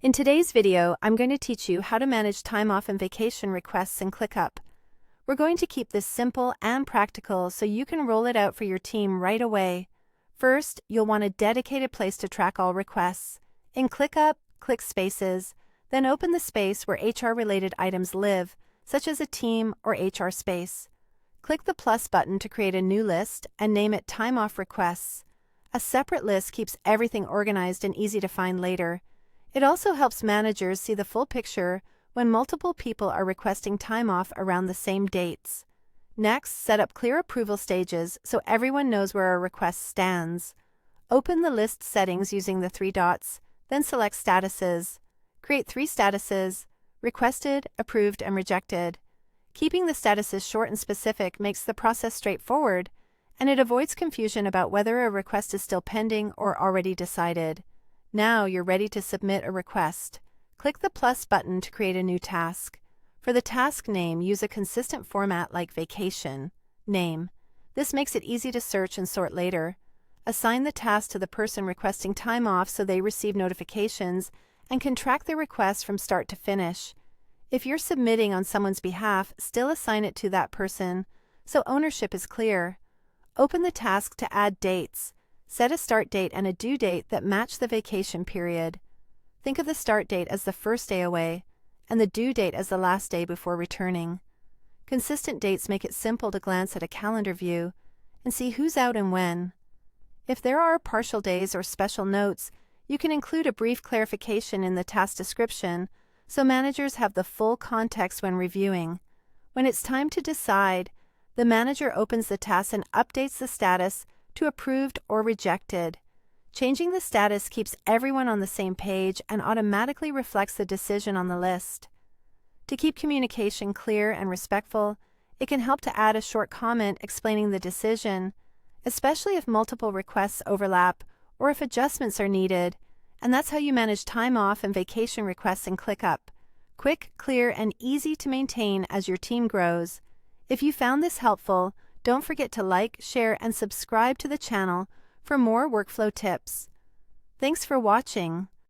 In today's video, I'm going to teach you how to manage time off and vacation requests in ClickUp. We're going to keep this simple and practical so you can roll it out for your team right away. First, you'll want a dedicated place to track all requests. In ClickUp, click Spaces, then open the space where HR-related items live, such as a team or HR space. Click the plus button to create a new list and name it Time Off Requests. A separate list keeps everything organized and easy to find later. It also helps managers see the full picture when multiple people are requesting time off around the same dates. Next, set up clear approval stages so everyone knows where a request stands. Open the list settings using the three dots, then select Statuses. Create three statuses: requested, approved, and rejected. Keeping the statuses short and specific makes the process straightforward, and it avoids confusion about whether a request is still pending or already decided. Now you're ready to submit a request. Click the plus button to create a new task. For the task name, use a consistent format like vacation name. This makes it easy to search and sort later. Assign the task to the person requesting time off so they receive notifications and can track the request from start to finish. If you're submitting on someone's behalf, still assign it to that person so ownership is clear. Open the task to add dates. Set a start date and a due date that match the vacation period. Think of the start date as the first day away and the due date as the last day before returning. Consistent dates make it simple to glance at a calendar view and see who's out and when. If there are partial days or special notes, you can include a brief clarification in the task description so managers have the full context when reviewing. When it's time to decide, the manager opens the task and updates the status to approved or rejected. Changing the status keeps everyone on the same page and automatically reflects the decision on the list. To keep communication clear and respectful, it can help to add a short comment explaining the decision, especially if multiple requests overlap or if adjustments are needed, and that's how you manage time off and vacation requests in ClickUp. Quick, clear, and easy to maintain as your team grows. If you found this helpful, don't forget to like, share, and subscribe to the channel for more workflow tips. Thanks for watching.